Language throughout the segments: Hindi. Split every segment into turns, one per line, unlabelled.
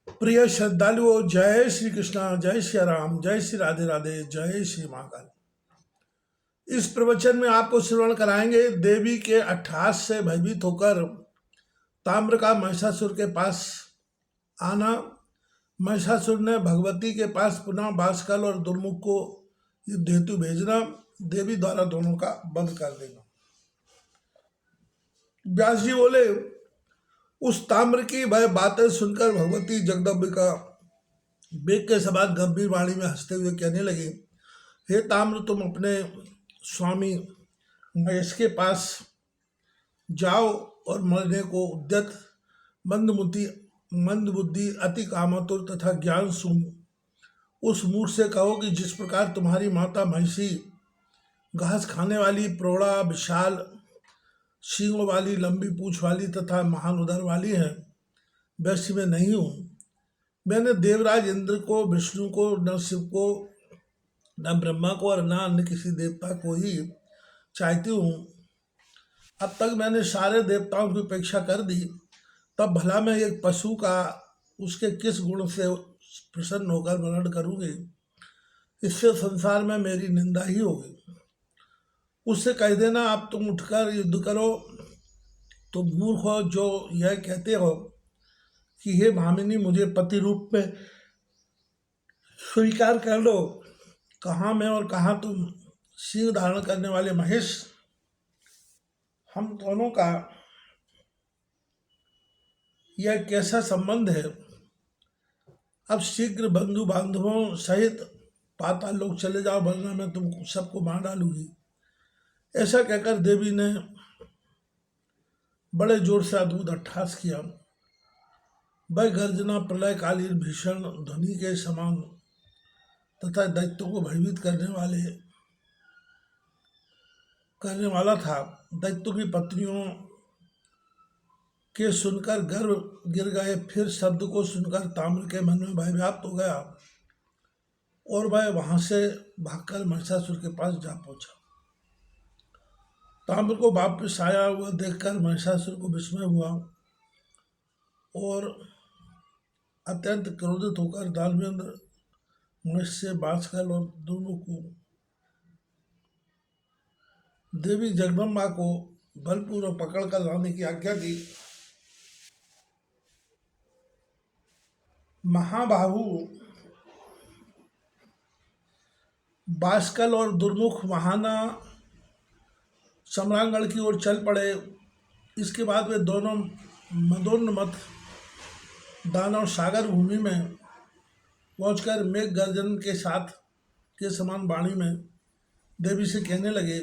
प्रिय श्रद्धालुओं, जय श्री कृष्णा, जय श्री राम, जय श्री राधे राधे, जय श्री महाकाल। इस प्रवचन में आपको श्रवण कराएंगे देवी के अट्टहास से भयभीत होकर ताम्र का महिषासुर के पास आना, महिषासुर ने भगवती के पास पुनः बाष्कल और दुर्मुख को युद्ध हेतु भेजना, देवी द्वारा दोनों का वध कर देना। व्यास जी बोले, उस ताम्र की वह बातें सुनकर भगवती जगदम्बिका बेग के समान गंभीर वाणी में हंसते हुए कहने लगी, हे ताम्र, तुम अपने स्वामी महेश के पास जाओ और मरने को उद्यत मंदबुद्धि अति कामातुर तथा ज्ञान शून्य उस मूर्ख से कहो कि जिस प्रकार तुम्हारी माता महिषी घास खाने वाली, प्रौढ़ा, विशाल सींगों वाली, लंबी पूंछ वाली तथा महान उदर वाली है, वैसी मैं नहीं हूँ। मैंने देवराज इंद्र को, विष्णु को, न शिव को, न ब्रह्मा को और न अन्य किसी देवता को ही चाहती हूँ। अब तक मैंने सारे देवताओं की उपेक्षा कर दी, तब भला मैं एक पशु का उसके किस गुण से प्रसन्न होकर वर्णन करूँगी? इससे संसार में मेरी निंदा ही होगी। उससे कह देना, अब तुम उठकर युद्ध करो। तुम मूर्ख हो जो यह कहते हो कि हे भामिनी, मुझे पति रूप में स्वीकार कर लो। कहाँ मैं और कहाँ तुम, सिंह धारण करने वाले महेश? हम दोनों का यह कैसा संबंध है? अब शीघ्र बंधु बांधवों सहित पाताल लोक चले जाओ, वरना मैं तुम सबको मार डालूंगी। ऐसा कहकर देवी ने बड़े जोर से अद्भुत अट्टहास किया। वह गर्जना प्रलयकालीन भीषण ध्वनि के समान तथा दैत्यों को भयभीत करने वाला था। दैत्यों की पत्नियों के सुनकर गर्व गिर गए। फिर शब्द को सुनकर ताम्र के मन में भय व्याप्त हो गया और वह वहां से भागकर महिषासुर के पास जा पहुंचा। ताम्र को वापस आया हुआ देखकर महिषासुर को विस्मय हुआ और अत्यंत क्रोधित होकर दानवेंद्र महेश से बाष्कल और दुर्मुख को देवी जगदम्बा को बलपूर्वक पकड़कर लाने की आज्ञा दी। महाबाहु बाष्कल और दुर्मुख महाना सम्रांगण की ओर चल पड़े। इसके बाद वे दोनों मदोन्मत्त दानव सागर भूमि में पहुंचकर मेघ गर्जन के समान वाणी में देवी से कहने लगे,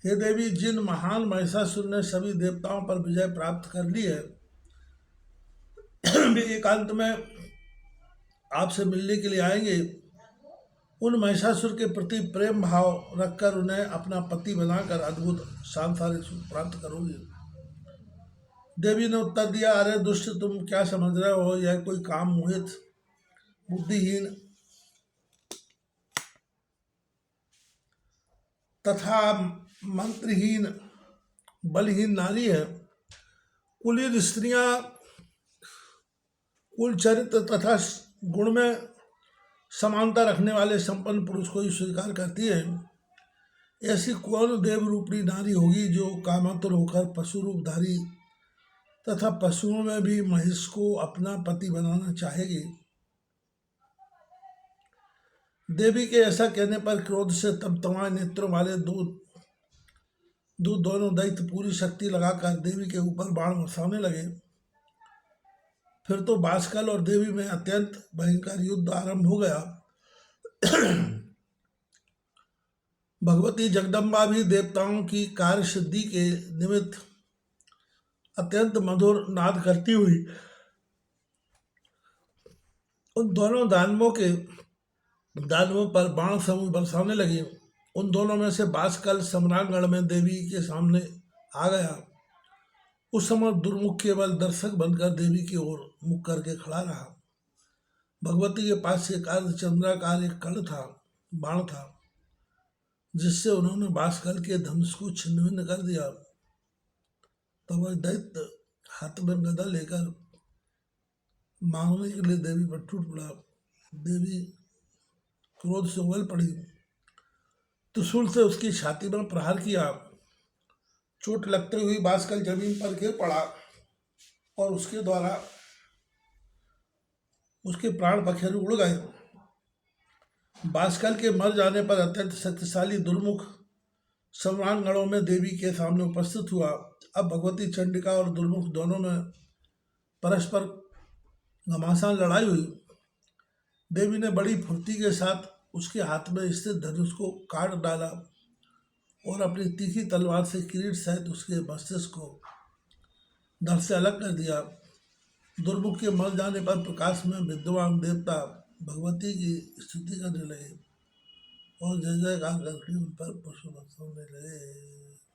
हे देवी, जिन महान महिषासुर ने सभी देवताओं पर विजय प्राप्त कर ली है, वे एकांत में आपसे मिलने के लिए आएंगे। उन महिषासुर के प्रति प्रेम भाव रखकर उन्हें अपना पति बनाकर अद्भुत सांसारिक सुख प्राप्त करोगे। देवी ने उत्तर दिया, अरे दुष्ट, तुम क्या समझ रहे हो? यह कोई काम मोहित, बुद्धिहीन तथा मंत्रहीन, बलहीन नारी है। कुलीन स्त्रियां कुल चरित्र तथा गुण में समानता रखने वाले संपन्न पुरुष को ही स्वीकार करती है। ऐसी कौन देव रूपी नारी होगी जो कामातुर होकर पशु रूपधारी तथा पशुओं में भी महिष को अपना पति बनाना चाहेगी? देवी के ऐसा कहने पर क्रोध से तमतमाए नेत्रों वाले दोनों दैत्य पूरी शक्ति लगाकर देवी के ऊपर बाण बरसाने लगे। फिर तो बाष्कल और देवी में अत्यंत भयंकर युद्ध आरंभ हो गया। भगवती जगदम्बा भी देवताओं की कार्य सिद्धि के निमित्त अत्यंत मधुर नाद करती हुई उन दोनों दानवों पर बाण समूह बरसाने लगी। उन दोनों में से बाष्कल सम्रांगण में देवी के सामने आ गया। उस समय दुर्मुख केवल दर्शक बनकर देवी की ओर मुख करके खड़ा रहा। भगवती के पास एक अर्धचंद्राकार एक बाण था, जिससे उन्होंने बाष्कल के धनुष को छिन्न भिन्न कर दिया। तब वह दैत्य हाथ में गदा लेकर मांगने के लिए देवी पर टूट पड़ा। देवी क्रोध से उबल पड़ी, त्रिशूल से उसकी छाती पर प्रहार किया। चोट लगते हुए बांसकल जमीन पर गिर पड़ा और उसके द्वारा उसके प्राण पखेरु उड़ गए। बांसकल के मर जाने पर अत्यंत शक्तिशाली दुर्मुख सम्राटगणों में देवी के सामने उपस्थित हुआ। अब भगवती चंडिका और दुर्मुख दोनों में परस्पर घमासान लड़ाई हुई। देवी ने बड़ी फुर्ती के साथ उसके हाथ में स्थित धनुष को काट डाला और अपनी तीखी तलवार से किरीट सहित उसके मस्तिष्क को धड़ से अलग कर दिया। दुर्मुख के मर जाने पर प्रकाश में विद्यमान देवता भगवती की स्तुति करने लगे और जय जयकार करके उन पर पुष्प बरसाने लगे।